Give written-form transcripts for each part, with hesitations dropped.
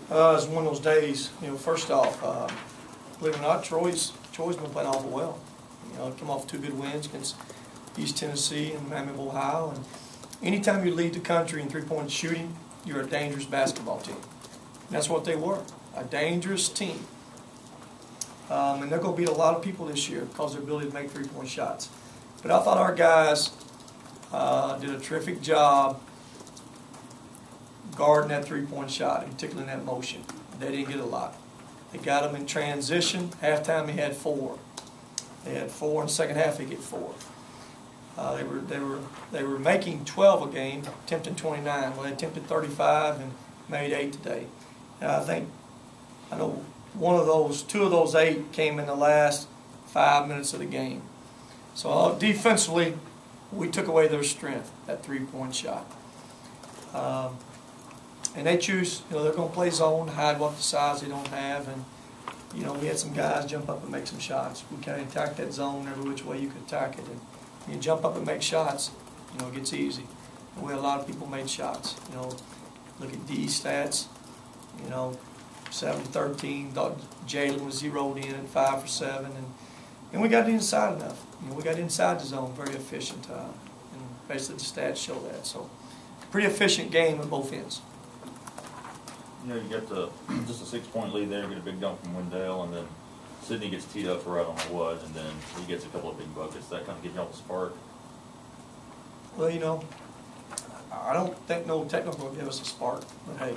It's one of those days. First off, believe it or not, Troy's been playing awful well. Come off 2 good wins against East Tennessee and Miami, Ohio. And anytime you lead the country in three-point shooting, you're a dangerous basketball team. And that's what they were, a dangerous team. And they're going to beat a lot of people this year because of their ability to make three-point shots. But I thought our guys did a terrific job guarding that three-point shot, in particular in that motion. They didn't get a lot. They got them in transition. Halftime, they had 4. They had 4 in the second half. They get 4. They were making 12 a game, attempting 29. Well, they attempted 35 and made 8 today. And I know 2 of those 8 came in the last 5 minutes of the game. So defensively, we took away their strength, that three-point shot. And they choose, they're going to play zone, hide what the size they don't have, and we had some guys jump up and make some shots. We kind of attack that zone every which way you could attack it. And you jump up and make shots, it gets easy. And we had a lot of people made shots. Look at D's stats. 7-13. Thought Jalen was zeroed in at 5 for 7, and we got inside enough. We got inside the zone, very efficient, and basically the stats show that. So, pretty efficient game on both ends. You get just a 6-point lead there, get a big dunk from Wendell, and then Sidney gets teed up right on the wedge, and then he gets a couple of big buckets. That kind of gives y'all the spark. Well, I don't think no technical will give us a spark, but hey,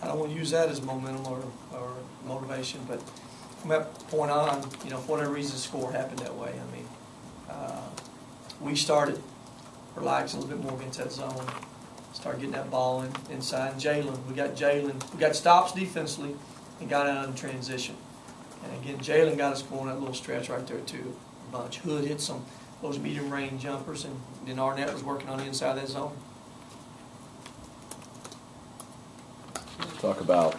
I don't want to use that as momentum or motivation. But from that point on, for whatever reason, the score happened that way. I mean, we started relaxing a little bit more against that zone. Start getting that ball inside. And we got stops defensively and got out in transition. And again, Jalen got us going that little stretch right there too. A bunch. Hood hit some those medium range jumpers, and then Arnett was working on the inside of that zone. Talk about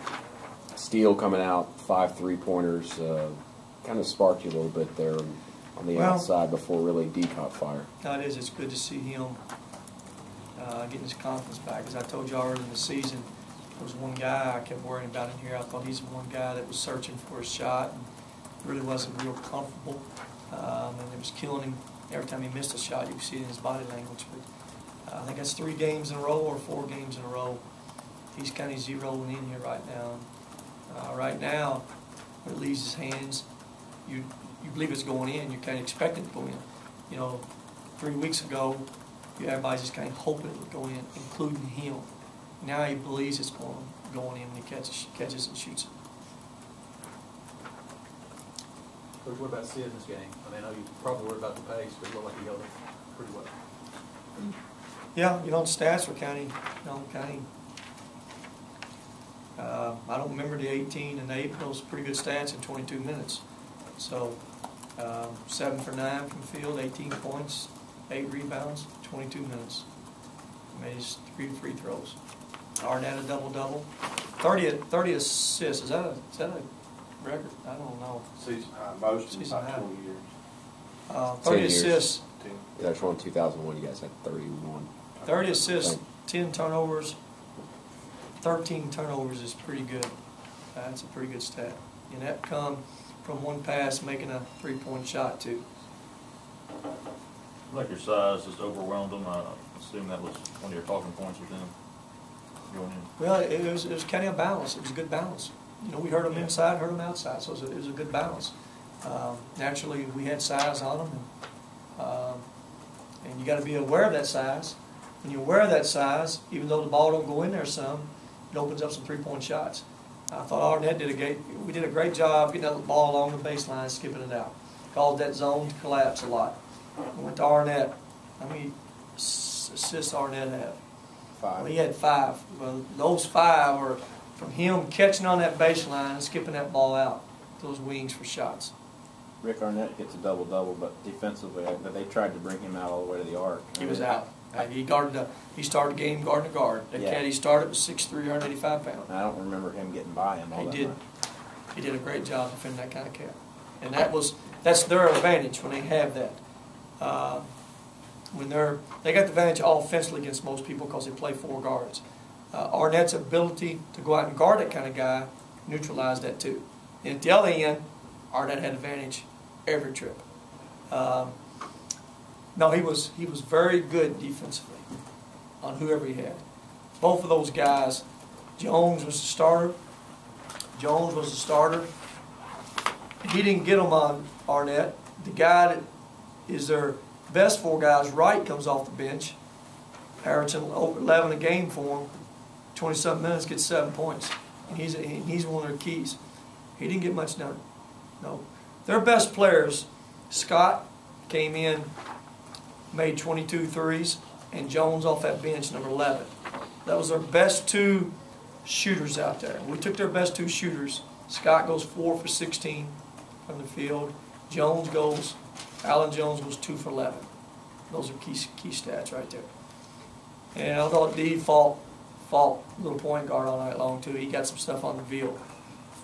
Steele coming out, 5 3-pointers, kind of sparked you a little bit there on the outside before really D caught fire. No, it is. It's good to see him getting his confidence back. As I told you earlier in the season, there was one guy I kept worrying about in here. I thought he's one guy that was searching for a shot and really wasn't real comfortable. And it was killing him every time he missed a shot. You could see it in his body language. But I think that's 3 games in a row or 4 games in a row. He's kind of zeroing in here right now. Right now, when it leaves his hands, you believe it's going in. You kind of expect it to go in. 3 weeks ago, everybody's just kind of hoping it would go in, including him. Now he believes it's going in when he catches and shoots it. Coach, what about Sid in this game? I mean, I know you probably worried about the pace, but it looked like he held it pretty well. Yeah, the stats were I don't remember the 18 and 8, but those were pretty good stats in 22 minutes. So 7 for 9 from the field, 18 points, 8 rebounds, 22 minutes. Made his 3 free throws. Arnett a double-double. 30 assists. Is that a record? I don't know. Most in about 20 years. 30 assists. Yeah, that's one 2001. You guys had 31. 30 assists, 10 turnovers. 13 turnovers is pretty good. That's a pretty good stat. And that come from one pass making a 3-point shot, too. Like your size just overwhelmed them. I assume that was one of your talking points with them going in. Well, it was kind of a balance. It was a good balance. We heard them inside, heard them outside, so it was a good balance. Naturally, we had size on them, and you got to be aware of that size. When you're aware of that size, even though the ball don't go in there some, it opens up some 3-point shots. I thought Arnett did a great job getting that ball along the baseline, skipping it out. Caused that zone to collapse a lot. We went to Arnett. How many assists Arnett have? 5. Well, he had 5. Well, those 5 were from him catching on that baseline and skipping that ball out, those wings for shots. Rick Arnett gets a double-double, but defensively, they tried to bring him out all the way to the arc. He was out. He started the game guarding a guard. That cat he started was 6'3", 185 pounds. I don't remember him getting by him all that much. He did a great job defending that kind of cat. And that's their advantage when they have that. When they got the advantage offensively against most people because they play 4 guards. Arnett's ability to go out and guard that kind of guy neutralized that too. And at the other end, Arnett had advantage every trip. No, he was very good defensively on whoever he had. Both of those guys, Jones was the starter. He didn't get them on Arnett. The guy that is their best 4 guys, Wright, comes off the bench, averaging over 11 a game for him. 20-something minutes, gets 7 points. And he's one of their keys. He didn't get much done. No. Their best players, Scott came in, made 22 threes, and Jones off that bench, number 11. That was their best 2 shooters out there. We took their best 2 shooters. Scott goes 4 for 16 from the field. Alan Jones goes 2 for 11. Those are key stats right there. And I thought D fought little point guard all night long too. He got some stuff on the field.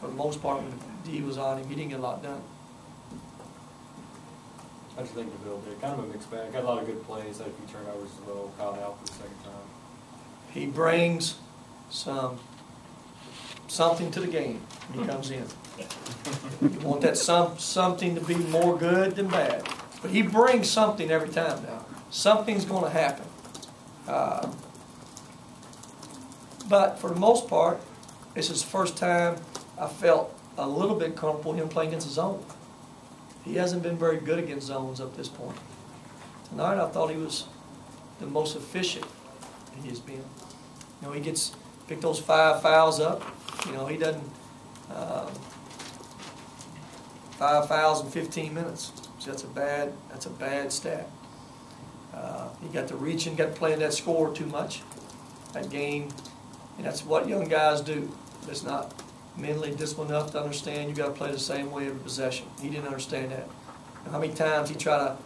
For the most part, when D was on him, he didn't get a lot done. I just think the build there, kind of a mixed bag. Got a lot of good plays, had a few turnovers as well. Caught out for the second time. He brings something to the game when he comes in. You want that something to be more good than bad. But he brings something every time now. Something's going to happen. But for the most part, this is the first time I felt a little bit comfortable him playing against the zone. He hasn't been very good against zones up to this point. Tonight I thought he was the most efficient he has been. You know, he gets pick those 5 fouls up. You know, he doesn't 5 fouls in 15 minutes. So that's a bad stat. He got to reaching, got to playing that score too much. That game, and that's what young guys do. It's not mentally disciplined enough to understand you got to play the same way every possession. He didn't understand that. And how many times he tried to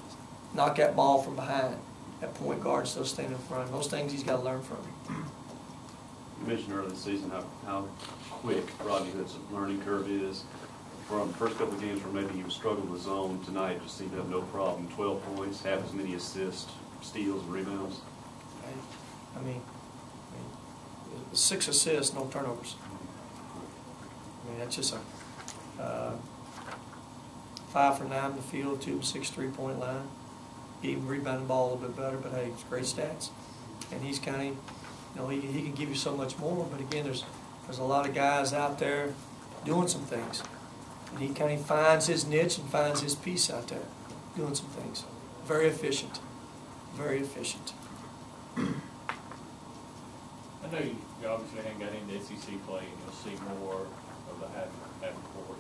knock that ball from behind at point guard instead of standing in front. Those things he's got to learn from him. You mentioned earlier this season how quick Rodney Hood's learning curve is. From the first couple of games where maybe he was struggling with zone, tonight just seemed to have no problem. 12 points, half as many assists, steals, and rebounds. I mean 6 assists, no turnovers. I mean, that's just a 5 for 9 in the field, 2 of 6 3-point line. He even rebounded the ball a little bit better, but hey, it's great stats. And he's kind of, you know, he can give you so much more. But again, there's a lot of guys out there doing some things, and he kind of finds his niche and finds his piece out there, doing some things. Very efficient, very efficient. I know you obviously haven't got into SEC play, and you'll see more of the half-court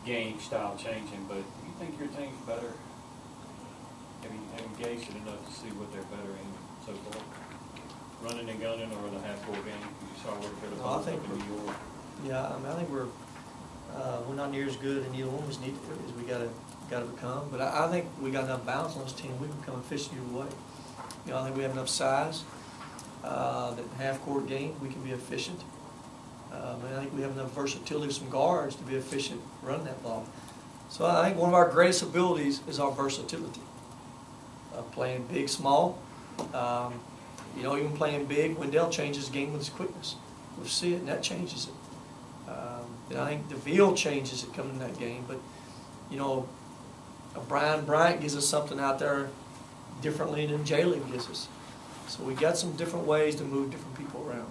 game style changing, but do you think your team's better? Have you engaged it enough to see what they're better in so far? Running and gunning or the half-court game? You saw what they're up in New York. Yeah, I mean, I think we're not near as good in either one as we got to become, but I think we got enough balance on this team. We can become efficient either way. You know, I think we have enough size. That half-court game, we can be efficient. And I think we have enough versatility with some guards to be efficient running that ball. So I think one of our greatest abilities is our versatility. Playing big, small. You know, even playing big, Wendell changes the game with his quickness. We'll see it, and that changes it. And I think DeVille changes it coming in that game. But, you know, Brian Bryant gives us something out there differently than Jalen gives us. So we got some different ways to move different people around.